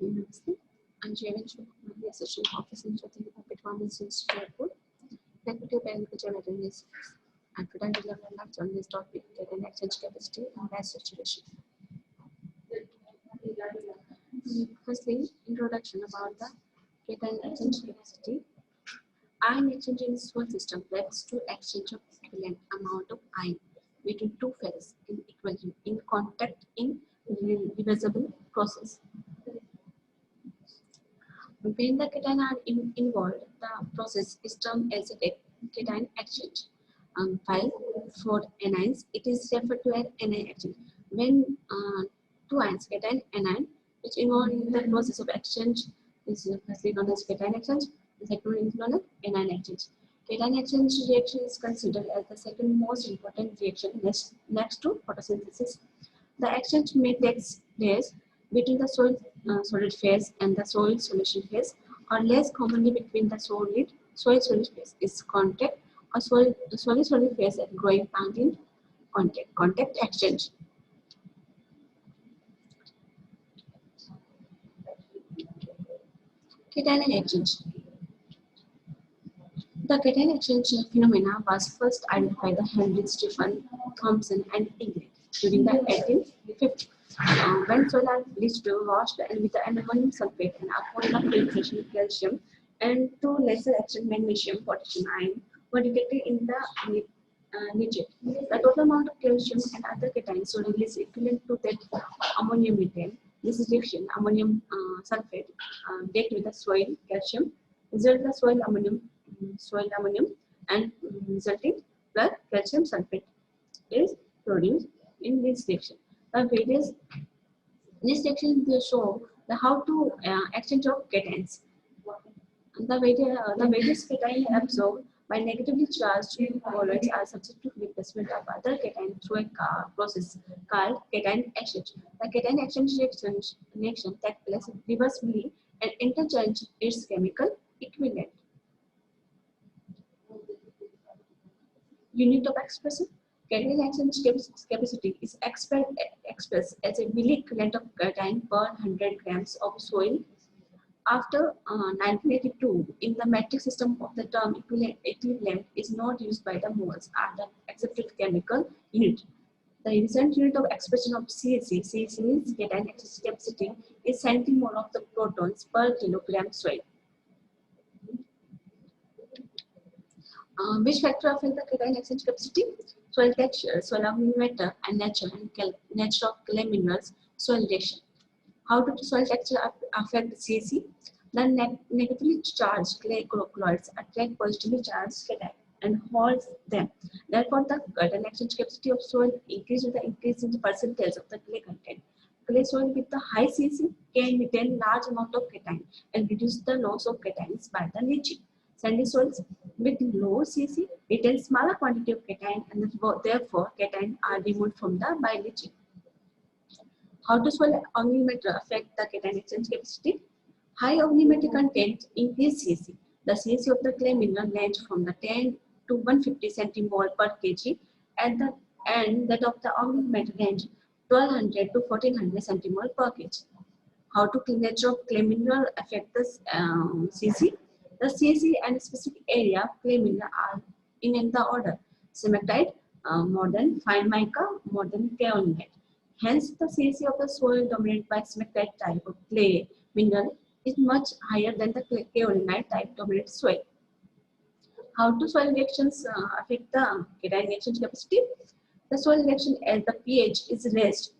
Namaste. I'm Jv'n, the Assistant Officer in Performance in Jaipur, Faculty of Agriculture Veterinary Science. And today we will learn on this topic, data exchange capacity and mass saturation. Firstly, introduction about the data exchange capacity. Ion exchange in soil system refers to exchange of equivalent amount of ion between two phases in equilibrium in contact in reversible process. When the cation are involved, the process is termed as a cation exchange. While for anions, it is referred to as anion exchange. When two ions, cation and anion, which involved in the process of exchange, is firstly known as cation exchange. The second one is known as anion exchange. Cation exchange reaction is considered as the second most important reaction next to photosynthesis. The exchange may take place between the solid phase and the soil solution phase, or less commonly between the soil solid phase is contact, or solid phase and growing plant in contact exchange. Cation exchange. The cation exchange phenomena was first identified by Henry Stephen Thompson and England during the 1850s. When soil are bleached, washed, and with the ammonium sulfate and upon the filtration of calcium and to lesser extent magnesium, potassium, iron were detected in the niche. The total amount of calcium and other cations were released equivalent to that ammonium methane. This reaction, ammonium sulfate, baked with the soil calcium, result the soil ammonium and resulting the calcium sulfate is produced in this reaction. This section will show how to exchange of cations. The various cations absorbed by negatively charged colloids are subject to replacement of other cations through a process called cation exchange. The cation exchange reaction takes place reversibly and interchange its chemical equivalent. Unit of expression. Cation exchange capacity is expressed as a milliequivalent of cation per 100 grams of soil. After 1982, in the metric system of the term equivalent is not used by the moles are the accepted chemical unit. The recent unit of expression of CAC means cation exchange capacity, is centimole of the protons per kilogram soil. Which factor affect the cation exchange capacity? Soil texture, soil matter, and nature of clay minerals, soil reaction. How do soil texture affect the CAC? The negatively charged clay colloids attract positively charged cation and hold them. Therefore, the cation exchange capacity of soil increases with the increase in the percentage of the clay content. Clay soil with the high CAC can retain large amount of cation and reduce the loss of cations by the leaching. Sandy soils with low CAC retain smaller quantity of cation and therefore cations are removed from the by leaching. How does soil oximeter affect the cation exchange capacity? High oximetric content increase CAC. The CAC of the clay mineral range from the 10 to 150 centimole per kg and that of the oximeter range 1200 to 1400 centimole per kg. How to nature of clay mineral affect the CAC? The CAC and specific area of clay mineral are in the order cementite, more than fine mica, more than kaolinite. Hence, the CAC of the soil dominated by cementite type of clay mineral is much higher than the kaolinite type dominated soil. How do soil reactions affect the cation exchange capacity? The soil reaction as the pH is raised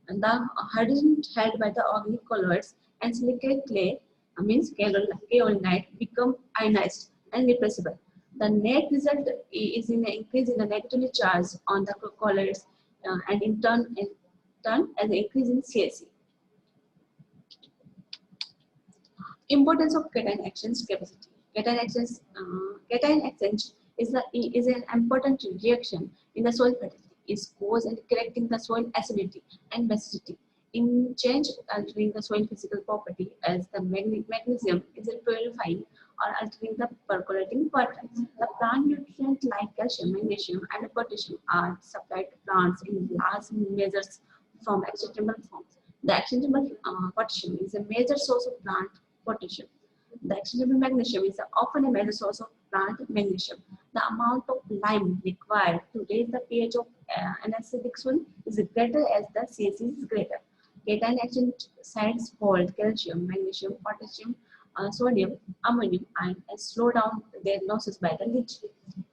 and the hydrogen held by the organic colloids and silicate clay means kaolinite become ionized and repressible. The net result is in an increase in the negatively charge on the colloids and in turn as an increase in CAC. Importance of cation exchange capacity. Cation exchange is an important reaction in the soil fertility. Is cause and correcting the soil acidity and basicity. In change altering the soil physical property as the magnesium is purifying or altering the percolating properties. The plant nutrients like calcium, magnesium, and potassium are supplied to plants in large measures from extractable forms. The exchangeable potassium is a major source of plant potassium. The exchangeable magnesium is often a major source of plant magnesium. The amount of lime required to raise the pH of an acidic soil is greater as the CAC is greater. Cation exchange sites hold calcium, magnesium, potassium, sodium, ammonium, and slow down their losses by the leaching.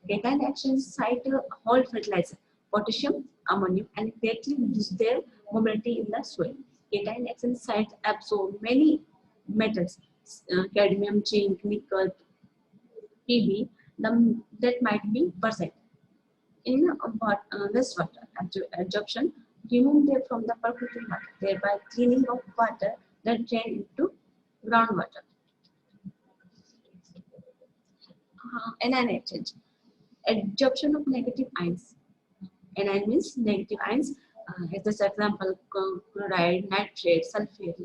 Cation exchange site hold fertilizer, potassium, ammonium, and greatly reduce their mobility in the soil. Cation exchange sites absorb many metals, cadmium, zinc, nickel, Pb, that might be present in wastewater absorption, remove them from the percolating water, thereby cleaning of water that drain into groundwater. Anion exchange, absorption of negative ions. Anion means negative ions. As this example, chloride, nitrate, sulfate,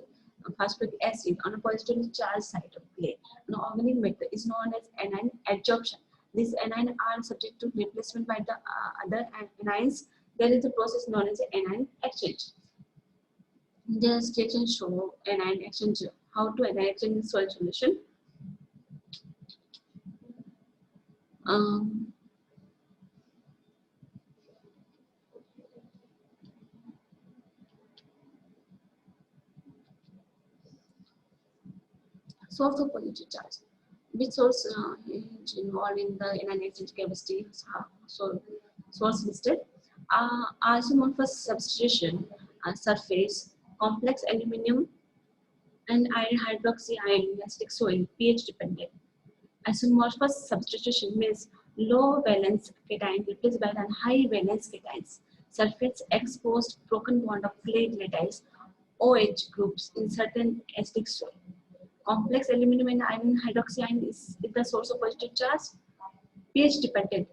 phosphoric acid on a positively charged side of clay. An organic method is known as anion adsorption. These anions are subject to replacement by the other anions. There is a process known as anion exchange. The station show anion exchange. How to anion exchange in soil solution. Um, Source of positive charge. Which source is involved in the anion exchange capacity? So source listed. Isomorphous substitution, surface, complex aluminum and iron hydroxy ion in acidic soil, pH dependent. Isomorphous substitution means low valence cation replaced by the high valence cations. Sulfates exposed broken bond of clay lattice OH groups in certain acidic soil. Complex aluminum and iron hydroxide is the source of positive charge. pH dependent.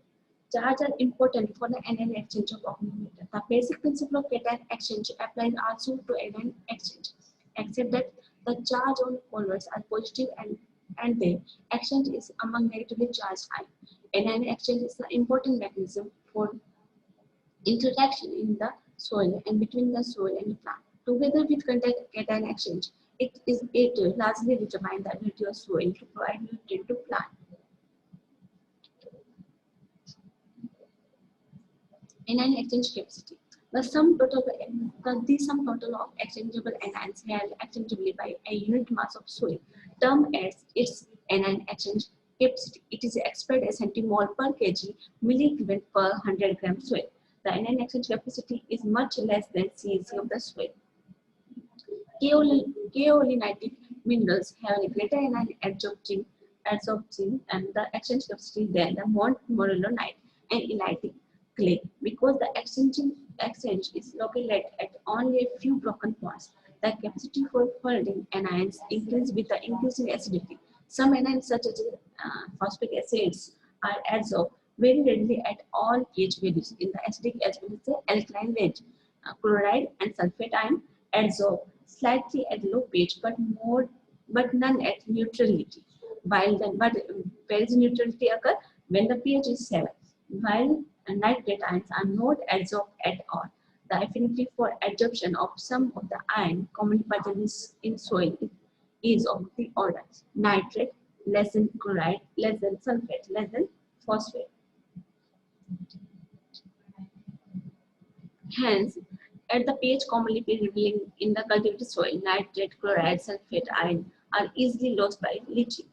Charge are important for the anion exchange of organic matter. The basic principle of cation exchange applies also to anion exchange, except that the charge on polars are positive and the exchange is among negatively charged ion. Anion exchange is an important mechanism for interaction in the soil and between the soil and the plant. Together with cation exchange, it largely determines the ability of soil to provide nutrient to plant. Anion exchange capacity. The sum total of exchangeable anions held exchangeably by a unit mass of soil termed as its anion exchange capacity. It is expressed as centimole per kg milli-equivalent per 100 gram soil. The anion exchange capacity is much less than CAC of the soil. Kaolinitic minerals have a greater anion adsorption and the exchange capacity than the montmorillonite and ilitic clay because the exchange is located at only a few broken points. The capacity for holding anions increases with the increasing acidity. Some anions such as phosphoric acids are adsorbed very readily at all pH values in the acidic as well as the alkaline range. Chloride and sulfate ion adsorb slightly at low pH but none at neutrality. Where is neutrality occur? When the pH is 7. While nitrate ions are not adsorbed at all. The affinity for adsorption of some of the ion commonly present in soil is of the order nitrate less than chloride, less than sulfate, less than phosphate. Hence, at the pH commonly prevailing in the cultivated soil, nitrate, chloride, sulfate ion are easily lost by leaching.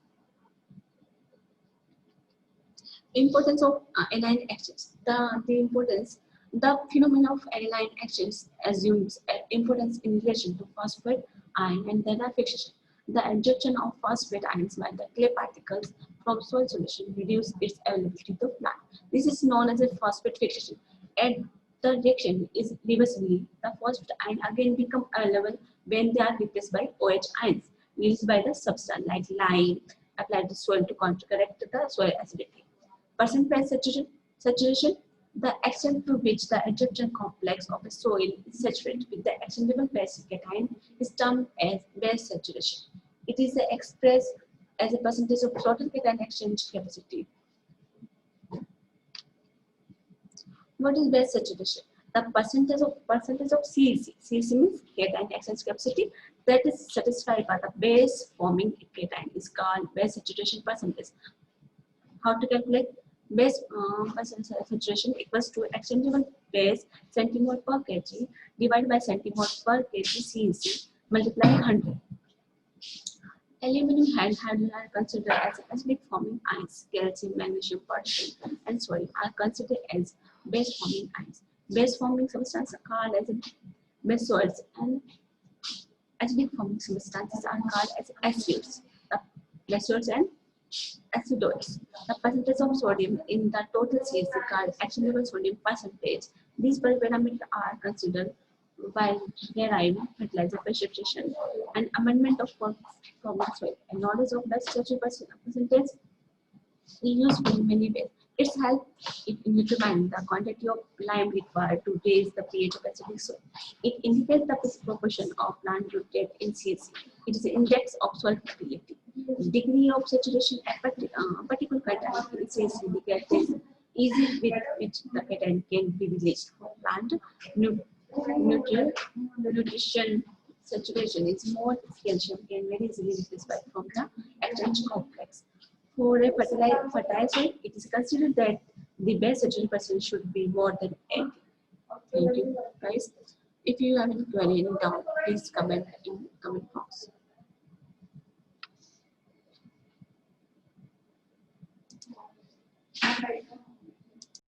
Importance of anion exchange. The phenomenon of anion exchange assumes importance in relation to phosphate ion and data fixation. The adsorption of phosphate ions by the clay particles from soil solution reduces its availability to plant. This is known as a phosphate fixation. And the reaction is reversibly, the phosphate ion again become available when they are replaced by OH ions released by the substance like lime applied to soil to correct the soil acidity. Percent saturation, the extent to which the adsorption complex of a soil is saturated with the exchangeable base cation is termed as base saturation. It is expressed as a percentage of total cation exchange capacity. What is base saturation? The percentage of CEC. CEC means cation exchange capacity that is satisfied by the base forming cation is called base saturation percentage. How to calculate base percentage saturation equals to exchangeable base centimole per kg divided by centimole per kg CEC multiply 100. Aluminum and hydrogen are considered as acidic forming ions. Calcium, magnesium, potassium, and sodium are considered as base forming ions. Base forming substances are called as base salts, and acidic forming substances are called as acids. The base salts and acidoids. The percentage of sodium in the total CEC is called actionable sodium percentage. These parameters are considered while deriving fertilizer precipitation and amendment of forming soil. And knowledge of best saturation percentage is used in many ways. It helps in determining the quantity of lime required to raise the pH of acidic soil. It indicates the proportion of plant nutrient in CEC. It is the index of soil fertility. Degree of saturation at particular cation in CEC indicates the easy with which the cation can be released from plant nutrition. Saturation is more calcium can very easily be replaced from the exchange complex. For a fertile soil, it is considered that the base saturation percentage should be more than 80. Thank you, guys. If you have any query, any doubt, please comment in comment box.